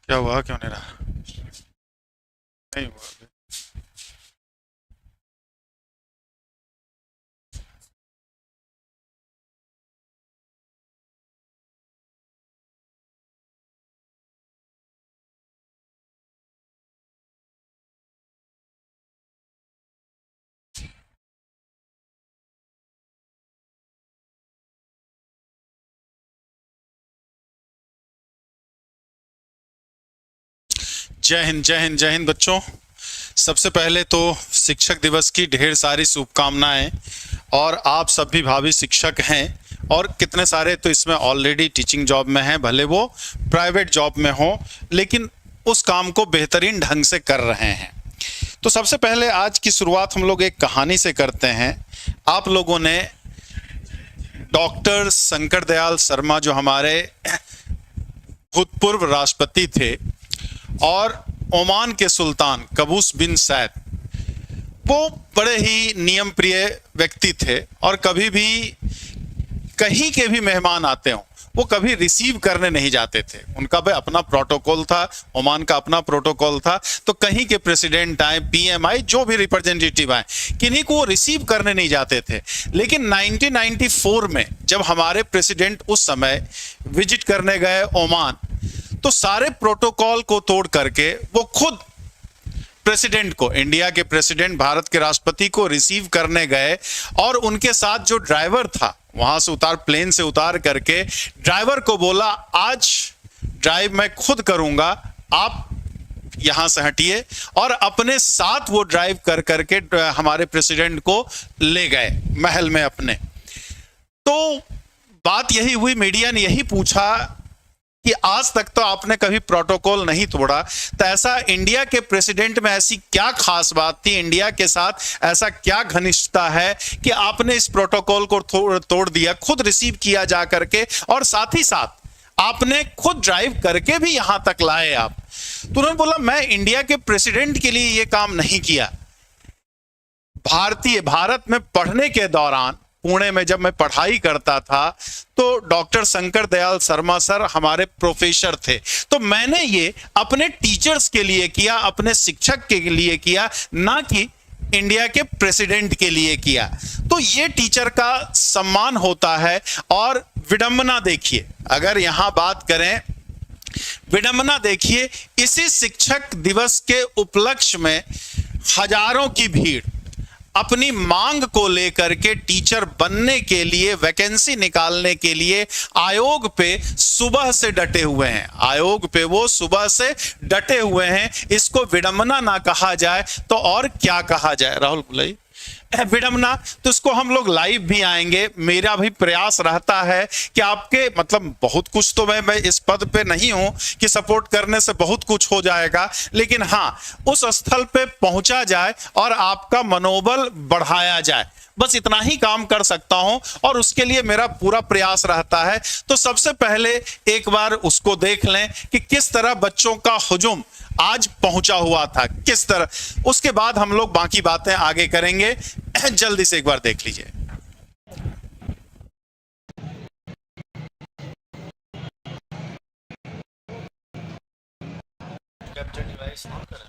क्या हुआ, क्यों नहीं रहा? नहीं हुआ अभी। जय हिंद, जय हिंद, जय हिंद बच्चों। सबसे पहले तो शिक्षक दिवस की ढेर सारी शुभकामनाएं। और आप सब भी भावी शिक्षक हैं, और कितने सारे तो इसमें ऑलरेडी टीचिंग जॉब में हैं, भले वो प्राइवेट जॉब में हो, लेकिन उस काम को बेहतरीन ढंग से कर रहे हैं। तो सबसे पहले आज की शुरुआत हम लोग एक कहानी से करते हैं। आप लोगों ने डॉक्टर शंकर दयाल शर्मा, जो हमारे भूतपूर्व राष्ट्रपति थे, और ओमान के सुल्तान कबूस बिन सैद, वो बड़े ही नियम प्रिय व्यक्ति थे, और कभी भी कहीं के भी मेहमान आते हों वो कभी रिसीव करने नहीं जाते थे। उनका भी अपना प्रोटोकॉल था, ओमान का अपना प्रोटोकॉल था। तो कहीं के प्रेसिडेंट आए, पीएम आए, जो भी रिप्रेजेंटेटिव आए, किन्हीं को वो रिसीव करने नहीं जाते थे। लेकिन 1994 में जब हमारे प्रेसिडेंट उस समय विजिट करने गए ओमान, तो सारे प्रोटोकॉल को तोड़ करके वो खुद प्रेसिडेंट को, इंडिया के प्रेसिडेंट, भारत के राष्ट्रपति को रिसीव करने गए। और उनके साथ जो ड्राइवर था, वहां से प्लेन से उतार करके ड्राइवर को बोला, आज ड्राइव मैं खुद करूंगा, आप यहां से हटिए। और अपने साथ वो ड्राइव कर करके हमारे प्रेसिडेंट को ले गए महल में अपने। तो बात यही हुई, मीडिया ने यही पूछा कि आज तक तो आपने कभी प्रोटोकॉल नहीं तोड़ा, तो ऐसा इंडिया के प्रेसिडेंट में ऐसी क्या खास बात थी, इंडिया के साथ ऐसा क्या घनिष्ठता है कि आपने इस प्रोटोकॉल को तोड़ दिया, खुद रिसीव किया जा करके, और साथ ही साथ आपने खुद ड्राइव करके भी यहां तक लाए आप। तो उन्होंने बोला, मैं इंडिया के प्रेसिडेंट के लिए यह काम नहीं किया। भारत में पढ़ने के दौरान, पुणे में जब मैं पढ़ाई करता था, तो डॉक्टर शंकर दयाल शर्मा सर हमारे प्रोफेसर थे। तो मैंने ये अपने टीचर्स के लिए किया, अपने शिक्षक के लिए किया, ना कि इंडिया के प्रेसिडेंट के लिए किया। तो ये टीचर का सम्मान होता है। और विडंबना देखिए, अगर यहां बात करें, विडंबना देखिए, इसी शिक्षक दिवस के उपलक्ष्य में हजारों की भीड़ अपनी मांग को लेकर के टीचर बनने के लिए, वैकेंसी निकालने के लिए आयोग पे सुबह से डटे हुए हैं। आयोग पे वो सुबह से डटे हुए हैं। इसको विडंबना ना कहा जाए तो और क्या कहा जाए? राहुल बुलाई विडंबना। तो इसको हम लोग लाइव भी आएंगे। मेरा भी प्रयास रहता है कि आपके, मतलब बहुत कुछ तो मैं इस पद पे नहीं हूं कि सपोर्ट करने से बहुत कुछ हो जाएगा, लेकिन हां, उस स्थल पे पहुंचा जाए और आपका मनोबल बढ़ाया जाए, बस इतना ही काम कर सकता हूं, और उसके लिए मेरा पूरा प्रयास रहता है। तो सबसे पहले एक बार उसको देख लें कि किस तरह बच्चों का हुजूम आज पहुंचा हुआ था, किस तरह। उसके बाद हम लोग बाकी बातें आगे करेंगे। जल्दी से एक बार देख लीजिए। कैप्चर डिवाइस ऑन करें।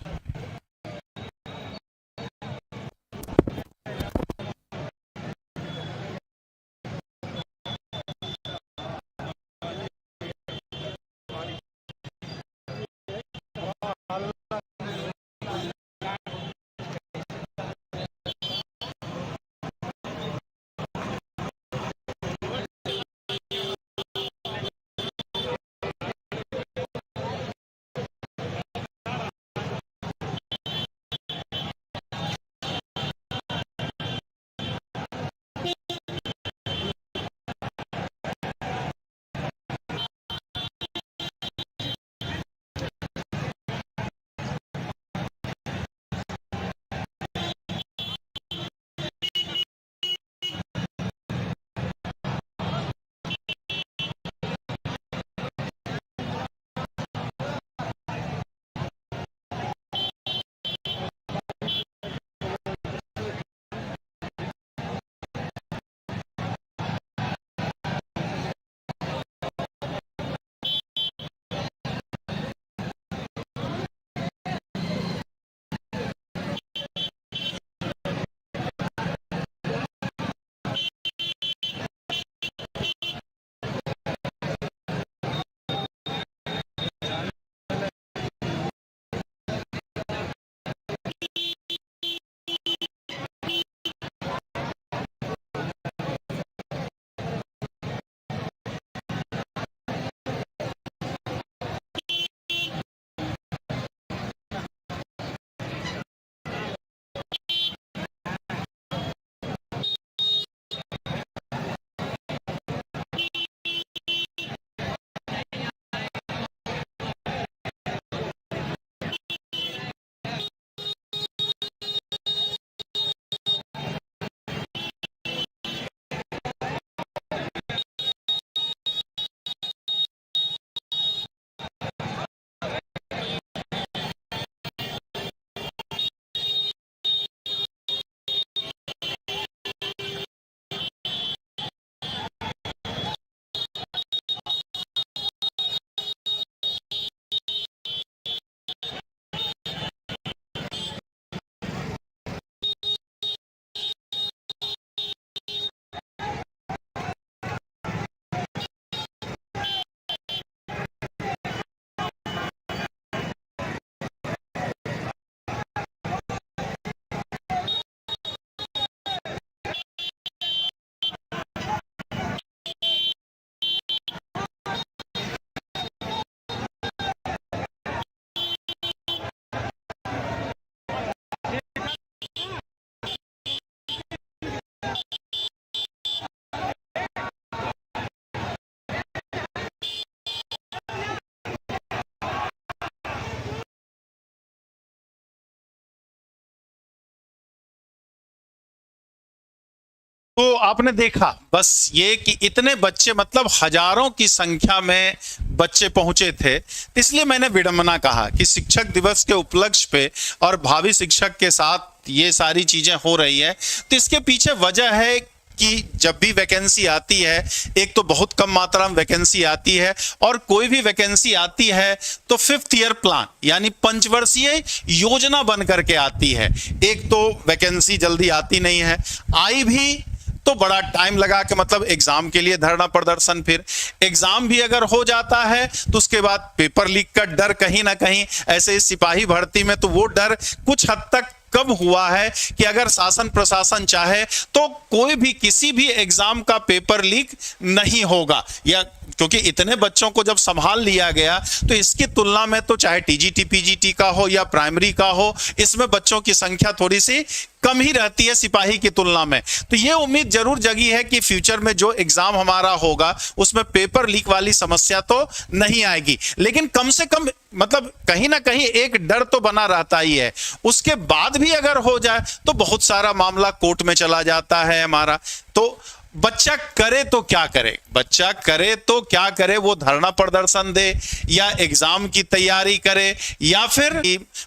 तो आपने देखा बस ये कि इतने बच्चे, मतलब हजारों की संख्या में बच्चे पहुंचे थे। इसलिए मैंने विडंबना कहा कि शिक्षक दिवस के उपलक्ष्य पे और भावी शिक्षक के साथ ये सारी चीजें हो रही है, तो इसके पीछे वजह है कि जब भी वैकेंसी आती है, एक तो बहुत कम मात्रा में वैकेंसी आती है, और कोई भी वैकेंसी आती है तो 5th ईयर प्लान यानी पंचवर्षीय योजना बन करके आती है। एक तो वैकेंसी जल्दी आती नहीं है, आई भी तो बड़ा टाइम लगा के, मतलब एग्जाम के लिए धरना प्रदर्शन, फिर एग्जाम भी अगर हो जाता है तो उसके बाद पेपर लीक का डर कहीं ना कहीं, ऐसे सिपाही भर्ती में तो वो डर कुछ हद तक कब हुआ है कि अगर शासन प्रशासन चाहे तो कोई भी किसी भी एग्जाम का पेपर लीक नहीं होगा, या क्योंकि इतने बच्चों को जब संभाल लिया गया तो इसकी तुलना में तो चाहे टीजीटी पीजीटी का हो या प्राइमरी का हो, इसमें बच्चों की संख्या थोड़ी सी कम ही रहती है सिपाही की तुलना में। तो ये उम्मीद जरूर जगी है कि फ्यूचर में जो एग्जाम हमारा होगा उसमें पेपर लीक वाली समस्या तो नहीं आएगी, लेकिन कम से कम मतलब कहीं ना कहीं एक डर तो बना रहता ही है। उसके बाद भी अगर हो जाए तो बहुत सारा मामला कोर्ट में चला जाता है हमारा। तो बच्चा करे तो क्या करे, बच्चा करे तो क्या करे, वो धरना प्रदर्शन दे या एग्जाम की तैयारी करे, या फिर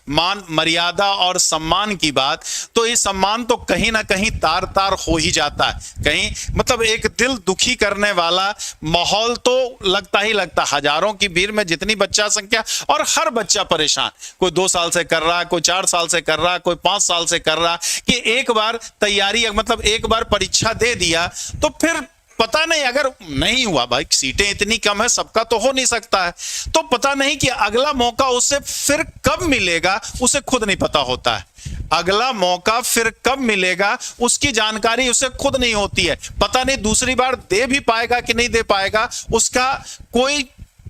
मान मर्यादा और सम्मान की बात, तो ये सम्मान तो कहीं ना कहीं तार तार हो ही जाता है। कहीं मतलब एक दिल दुखी करने वाला माहौल तो लगता ही लगता, हजारों की भीड़ में जितनी बच्चा संख्या, और हर बच्चा परेशान, कोई 2 साल से कर रहा, कोई 4 साल से कर रहा, कोई 5 साल से कर रहा, कि एक बार तैयारी मतलब एक बार परीक्षा दे दिया तो फिर पता नहीं, अगर नहीं हुआ, भाई सीटें इतनी कम है, सबका तो हो नहीं सकता है, तो पता नहीं कि अगला मौका उसे फिर कब मिलेगा, उसे खुद नहीं पता होता है। अगला मौका फिर कब मिलेगा उसकी जानकारी उसे खुद नहीं होती है। पता नहीं दूसरी बार दे भी पाएगा कि नहीं दे पाएगा, उसका कोई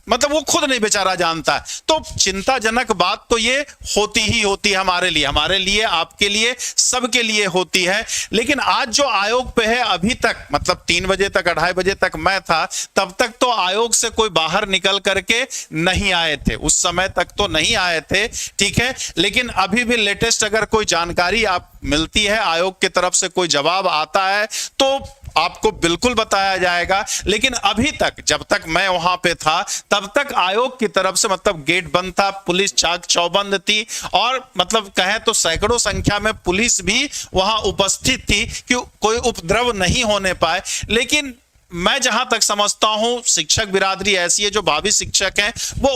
मतलब वो खुद नहीं बेचारा जानता है। तो चिंताजनक बात तो ये होती ही होती है हमारे लिए, आपके लिए, सबके लिए होती है। लेकिन आज जो आयोग पे है, अभी तक मतलब 3 बजे तक 2:30 बजे तक मैं था, तब तक तो आयोग से कोई बाहर निकल करके नहीं आए थे, उस समय तक तो नहीं आए थे, ठीक है। लेकिन अभी भी लेटेस्ट अगर कोई जानकारी आप मिलती है, आयोग की तरफ से कोई जवाब आता है तो आपको बिल्कुल बताया जाएगा। लेकिन अभी तक, जब तक मैं वहां पे था तब तक आयोग की तरफ से मतलब गेट बंद था, पुलिस चाक चौबंद थी, और मतलब कहें तो सैकड़ों संख्या में पुलिस भी वहां उपस्थित थी कि कोई उपद्रव नहीं होने पाए। लेकिन मैं जहां तक समझता हूं शिक्षक बिरादरी ऐसी है, जो भावी शिक्षक हैं वो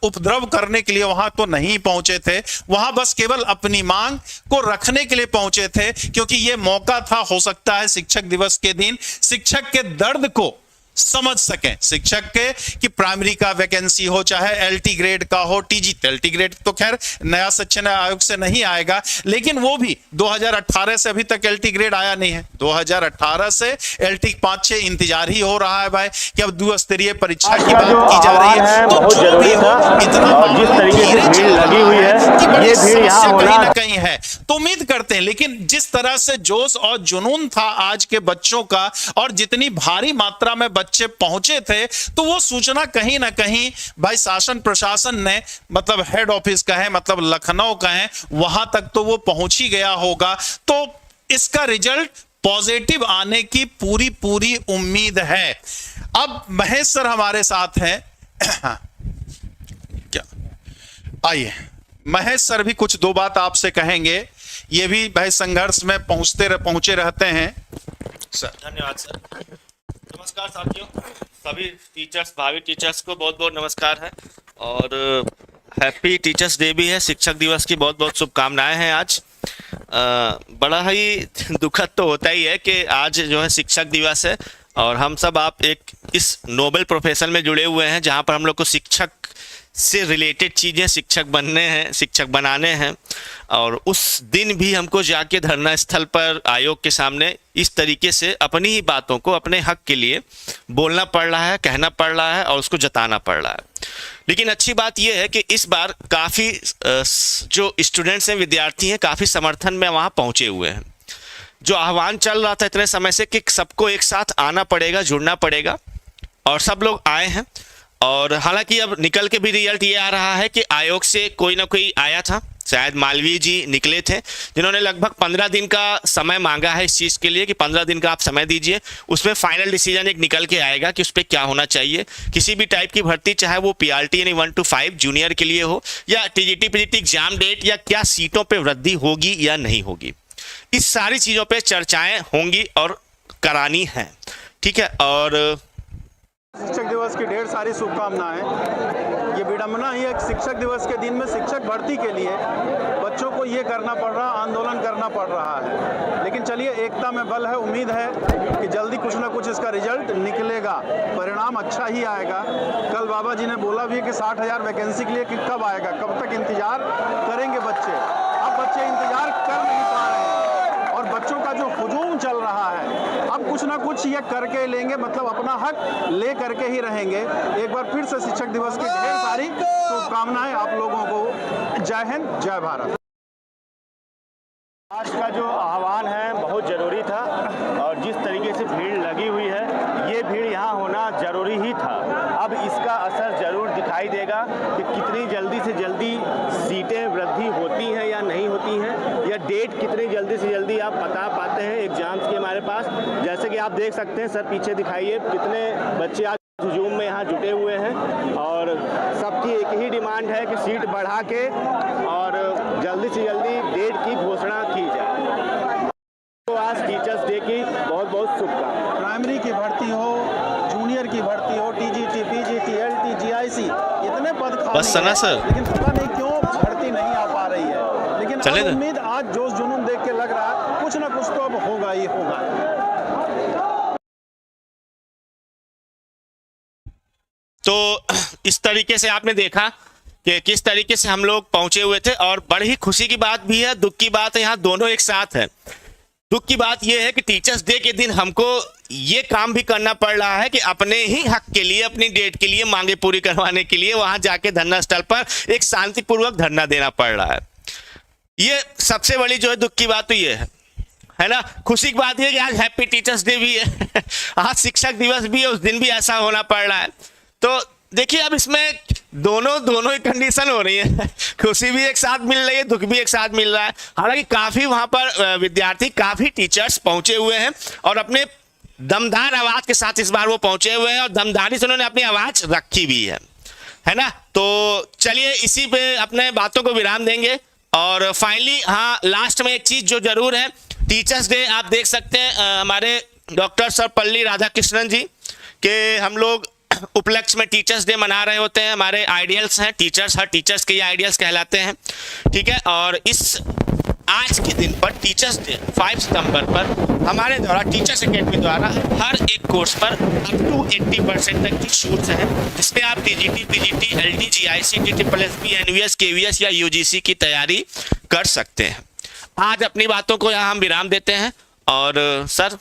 उपद्रव करने के लिए वहां तो नहीं पहुंचे थे, वहां बस केवल अपनी मांग को रखने के लिए पहुंचे थे, क्योंकि ये मौका था, हो सकता है शिक्षक दिवस के दिन शिक्षक के दर्द को समझ सकें, शिक्षक के कि प्राइमरी का वैकेंसी हो, चाहे एलटी ग्रेड का हो, एलटी ग्रेड तो खैर नया शिक्षा आयोग से नहीं आएगा, लेकिन वो भी 2018 से अभी तक एलटी ग्रेड आया नहीं है। 2018 से एलटी 5-6 इंतजार ही हो रहा है भाई कि अब द्विस्तरीय परीक्षा की बात की जा रही है। तो जो भी हो, इतना जिस तरीके से भीड़ लगी हुई है, ये भीड़ यहाँ कहीं ना कहीं है, तो उम्मीद करते हैं। लेकिन जिस तरह से जोश और जुनून था आज के बच्चों का, और जितनी भारी मात्रा में बच्चे पहुंचे थे, तो वो सूचना कहीं ना कहीं भाई शासन प्रशासन ने मतलब हेड ऑफिस कहें, मतलब लखनऊ कहें, वहां तक तो वो पहुंच ही गया होगा। तो इसका रिजल्ट पॉजिटिव आने की पूरी उम्मीद है। अब महेश सर हमारे साथ हैं क्या, आइए महेश सर भी कुछ 2 बात आपसे कहेंगे, ये भी भाई संघर्ष में पहुंचे रहते हैं सर। धन्यवाद सर। नमस्कार साथियों, सभी टीचर्स, भावी टीचर्स को बहुत बहुत नमस्कार है, और हैप्पी टीचर्स डे भी है, शिक्षक दिवस की बहुत बहुत शुभकामनाएं हैं। आज बड़ा ही दुखद तो होता ही है कि आज जो है शिक्षक दिवस है, और हम सब आप एक इस नोबल प्रोफेशन में जुड़े हुए हैं जहां पर हम लोग को शिक्षक से रिलेटेड चीज़ें शिक्षक बनने हैं, शिक्षक बनाने हैं, और उस दिन भी हमको जाके धरना स्थल पर आयोग के सामने इस तरीके से अपनी ही बातों को, अपने हक के लिए बोलना पड़ रहा है, कहना पड़ रहा है, और उसको जताना पड़ रहा है। लेकिन अच्छी बात यह है कि इस बार काफ़ी जो स्टूडेंट्स हैं, विद्यार्थी हैं, काफ़ी समर्थन में वहाँ पहुँचे हुए हैं। जो आह्वान चल रहा था इतने समय से कि सबको एक साथ आना पड़ेगा, जुड़ना पड़ेगा, और सब लोग आए हैं। और हालांकि अब निकल के भी रिजल्ट ये आ रहा है कि आयोग से कोई ना कोई आया था, शायद मालवीय जी निकले थे, जिन्होंने लगभग 15 दिन का समय मांगा है इस चीज़ के लिए कि 15 दिन का आप समय दीजिए, उसमें फाइनल डिसीजन एक निकल के आएगा कि उस पर क्या होना चाहिए। किसी भी टाइप की भर्ती, चाहे वो PRT यानी 1 to 5 जूनियर के लिए हो, या TGT PGT एग्जाम डेट, या क्या सीटों पर वृद्धि होगी या नहीं होगी, इस सारी चीज़ों पर चर्चाएँ होंगी और करानी है। ठीक है। और शिक्षक दिवस की ढेर सारी शुभकामनाएं। ये विडंबना ही है कि शिक्षक दिवस के दिन में शिक्षक भर्ती के लिए बच्चों को ये करना पड़ रहा, आंदोलन करना पड़ रहा है। लेकिन चलिए, एकता में बल है, उम्मीद है कि जल्दी कुछ ना कुछ इसका रिजल्ट निकलेगा, परिणाम अच्छा ही आएगा। कल बाबा जी ने बोला भी है कि 60,000 वैकेंसी के लिए कि कब आएगा, कब तक इंतजार करेंगे बच्चे। अब बच्चे इंतजार कर नहीं पा रहे हैं और बच्चों का जो हुजूम चल रहा है, अब कुछ ना कुछ ये करके लेंगे, मतलब अपना हक ले करके ही रहेंगे। एक बार फिर से शिक्षक दिवस की ढेर सारी शुभकामनाएं आप लोगों को। जय हिंद, जय भारत। आज का जो आह्वान है बहुत ज़रूरी था और जिस तरीके से भीड़ लगी हुई है, ये भीड़ यहाँ होना ज़रूरी ही था। अब इसका असर ज़रूर दिखाई देगा कि कितनी जल्दी से जल्दी सीटें वृद्धि होती हैं या नहीं होती हैं, या डेट कितनी जल्दी से जल्दी आप बता पाते हैं एग्जाम्स की हमारे पास। जैसे कि आप देख सकते हैं, सर पीछे दिखाइए, कितने बच्चे आज हुजूम में यहाँ जुटे हुए हैं और सबकी एक ही डिमांड है कि सीट बढ़ा के और जल्दी से जल्दी डेट की घोषणा की जाए। तो आज टीचर्स डे की बहुत बहुत शुभकामनाएं। प्राइमरी की भर्ती हो, जूनियर की भर्ती हो, TGT PGT LT GIC, इतने पद खाली बस सना सर, लेकिन पता नहीं क्यों भर्ती नहीं आ पा रही है। लेकिन अब उम्मीद आज जोश जुनून देख के लग रहा है कुछ ना कुछ तो अब होगा ही होगा। तो इस तरीके से आपने देखा कि किस तरीके से हम लोग पहुंचे हुए थे, और बड़ी ही खुशी की बात भी है, दुख की बात है, यहाँ दोनों एक साथ है। दुख की बात यह है कि टीचर्स डे के दिन हमको ये काम भी करना पड़ रहा है कि अपने ही हक के लिए, अपनी डेट के लिए, मांगे पूरी करवाने के लिए वहां जाके धरना स्थल पर एक शांतिपूर्वक धरना देना पड़ रहा है। ये सबसे बड़ी जो है दुख की बात तो ये है ना। खुशी की बात यह कि आज हैप्पी टीचर्स डे भी है, आज शिक्षक दिवस भी है, उस दिन भी ऐसा होना पड़ रहा है। तो देखिए, अब इसमें दोनों ही कंडीशन हो रही है, खुशी भी एक साथ मिल रही है, दुख भी एक साथ मिल रहा है। हालांकि काफ़ी वहाँ पर विद्यार्थी, काफ़ी टीचर्स पहुँचे हुए हैं और अपने दमदार आवाज़ के साथ इस बार वो पहुँचे हुए हैं और दमदारी से उन्होंने अपनी आवाज़ रखी भी है ना। तो चलिए इसी पे अपने बातों को विराम देंगे और फाइनली हाँ, लास्ट में एक चीज़ जो ज़रूर है, टीचर्स डे आप देख सकते हैं हमारे डॉक्टर सर्वपल्ली राधाकृष्णन जी के हम लोग उपलक्ष्य में टीचर्स डे मना रहे होते हैं। हमारे आइडियल्स हैं टीचर्स, हर टीचर्स के ये आइडियल्स कहलाते हैं। ठीक है। और इस आज के दिन पर टीचर्स डे 5 सितंबर पर हमारे द्वारा टीचर्स एकेडमी द्वारा हर एक कोर्स पर अप टू 80% तक की छूट है, जिसमें आप TGT PGT LT GIC TSSB NVS KVS या UGC की तैयारी कर सकते हैं। आज अपनी बातों को यहाँ हम विराम देते हैं और सर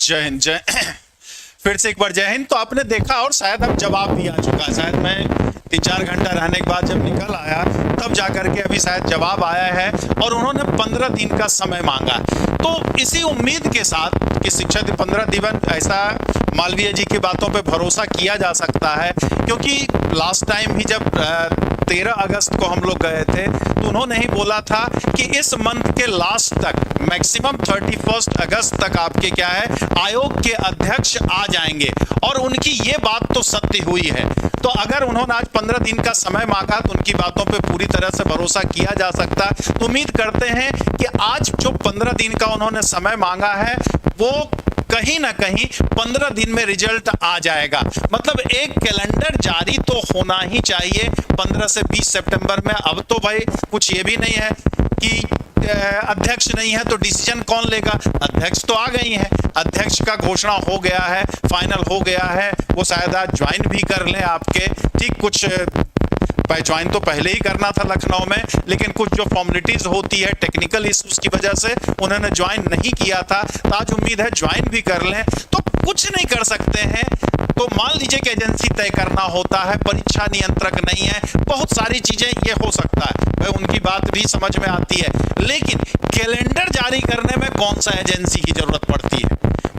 जय हिंद। जय फिर से एक बार जय हिंद। तो आपने देखा और शायद अब जवाब भी आ चुका है। शायद मैं 3-4 घंटा रहने के बाद जब निकल आया तब जाकर के अभी शायद जवाब आया है और उन्होंने 15 दिन का समय मांगा। तो इसी उम्मीद के साथ कि शिक्षक 15 दिन, ऐसा मालवीय जी की बातों पे भरोसा किया जा सकता है, क्योंकि लास्ट टाइम भी जब 13 अगस्त को हम लोग गए थे तो उन्होंने ही बोला था कि इस मंथ के लास्ट तक, मैक्सिमम 31 अगस्त तक आपके क्या है, आयोग के अध्यक्ष आ जाएंगे, और उनकी ये बात तो सत्य हुई है। तो अगर उन्होंने आज 15 दिन का समय मांगा तो उनकी बातों पे पूरी तरह से भरोसा किया जा सकता। तो उम्मीद करते हैं कि आज जो 15 दिन का उन्होंने समय मांगा है वो कहीं ना कहीं 15 दिन में रिजल्ट आ जाएगा। मतलब एक कैलेंडर जारी तो होना ही चाहिए 15 से 20 सितंबर में। अब तो भाई कुछ ये भी नहीं है कि अध्यक्ष नहीं है तो डिसीजन कौन लेगा, अध्यक्ष तो आ गई हैं, अध्यक्ष का घोषणा हो गया है, फाइनल हो गया है। वो शायद आज ज्वाइन भी कर लें आपके, ठीक, कुछ ज्वाइन तो पहले ही करना था लखनऊ में, लेकिन कुछ जो फॉर्मेलिटीज होती है टेक्निकल इश्यूज की वजह से उन्होंने ज्वाइन नहीं किया था। तो आज उम्मीद है ज्वाइन भी कर लें। तो कुछ नहीं कर सकते हैं, तो मान लीजिए कि एजेंसी तय करना होता है, परीक्षा नियंत्रक नहीं है, बहुत सारी चीजें ये हो सकता है, भाई उनकी बात भी समझ में आती है। लेकिन कैलेंडर जारी करने में कौन सा एजेंसी की जरूरत पड़ती है?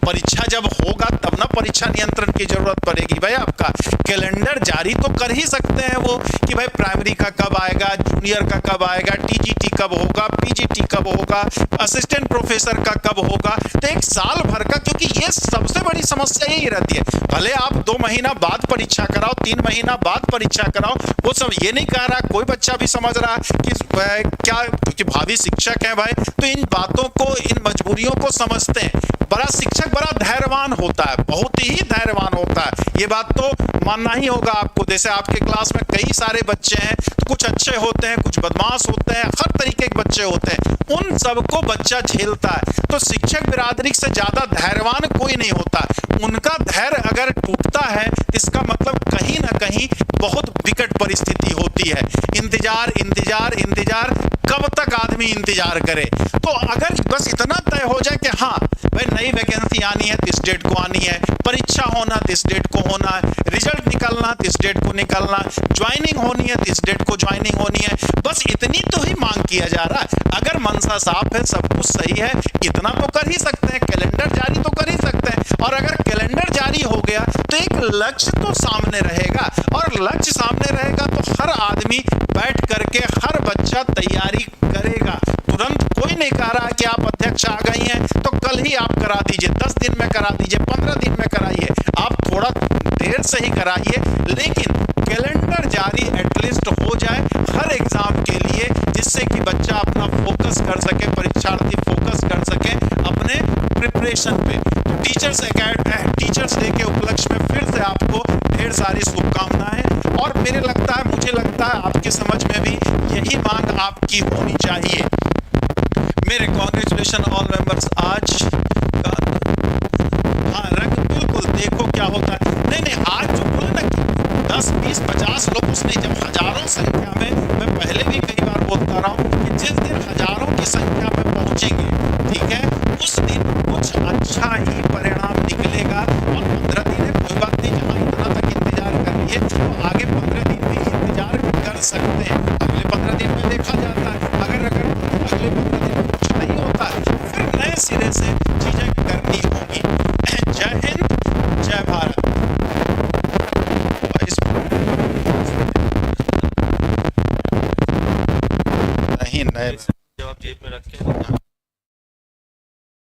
परीक्षा जब होगा तब ना परीक्षा नियंत्रण की जरूरत पड़ेगी भाई। आपका कैलेंडर जारी तो कर ही सकते हैं वो कि भाई प्राइमरी का कब आएगा, जूनियर का कब आएगा, टीजीटी कब होगा, पीजीटी कब होगा, असिस्टेंट प्रोफेसर का कब होगा। तो एक साल भर का, क्योंकि ये सबसे बड़ी समस्या यही रहती है। भले आप 2 महीना बाद परीक्षा कराओ, 3 महीना बाद परीक्षा कराओ, वो सब ये नहीं कह रहा, कोई बच्चा भी समझ रहा कि क्या, क्योंकि भावी शिक्षक है भाई, तो इन बातों को, इन मजबूरियों को समझते हैं। बड़ा शिक्षक बड़ा धैर्यवान होता है, बहुत ही धैर्यवान होता है, ये बात तो मानना ही होगा आपको। जैसे आपके क्लास में कई सारे बच्चे हैं, तो कुछ अच्छे होते हैं, कुछ बदमाश होते हैं, हर तरीके के बच्चे होते हैं, उन सबको बच्चा झेलता है। तो शिक्षक बिरादरी से ज्यादा धैर्यवान कोई नहीं होता। उनका धैर्य अगर टूटता है, इसका मतलब कहीं ना कहीं बहुत विकट परिस्थिति होती है। इंतजार इंतजार इंतजार, कब तक आदमी इंतजार करे। तो अगर बस इतना तय हो जाए कि हाँ भाई नई वैकेंसी आनी है तो इस डेट को आनी है, परीक्षा होना तो इस डेट को होना है, रिजल्ट निकलना तो इस डेट को निकलना, ज्वाइनिंग होनी है तो इस डेट को ज्वाइनिंग होनी है, बस इतनी तो ही मांग किया जा रहा है। अगर मनसा साफ है, सब कुछ सही है, इतना तो कर ही सकते हैं, कैलेंडर जारी तो कर ही सकते हैं। और अगर कैलेंडर जारी हो गया तो एक लक्ष्य तो सामने रहेगा, और लक्ष्य सामने रहेगा तो हर आदमी बैठ करके, हर बच्चा तैयारी करेगा। तुरंत कोई नहीं कह रहा कि आप अध्यक्ष आ गई हैं तो कल ही आप करा दीजिए, 10 दिन में करा दीजिए, 15 दिन में कराइए, आप थोड़ा देर से ही कराइए, लेकिन कैलेंडर जारी एटलीस्ट हो जाए हर एग्जाम के लिए, जिससे कि बच्चा अपना फोकस कर सके, परीक्षार्थी फोकस कर सके अपने प्रिपरेशन पे। टीचर्स डे के उपलक्ष्य में फिर से आपको ढेर सारी शुभकामनाएं। और मुझे लगता है आपकी समझ में भी यही मांग आपकी होनी चाहिए। मेरे कॉन्ग्रेचुलेशन ऑल मेंबर्स। आज का हाँ रंग बिल्कुल देखो क्या होता है। नहीं आज जो बोला ना कि 10, 20, 50 लोग, उसने जब हजारों संख्या में, मैं पहले भी कई बार बोलता रहा हूँ कि जिस दिन हजारों की संख्या में पहुंचेंगे, ठीक है, उस दिन कुछ अच्छा ही परिणाम निकलेगा। और 15 दिन है, कोई बात नहीं, जहाँ इतना तक इंतजार करिए तो आगे 15 दिन भी इंतजार कर सकते हैं। अगले 15 दिन में देखा जाता है, अगर अगले 15 दिन में कुछ नहीं होता है फिर नए सिरे से चीजें करनी होगी। जय हिंद, जय भारत। नहीं नए जब आप जेब में रखें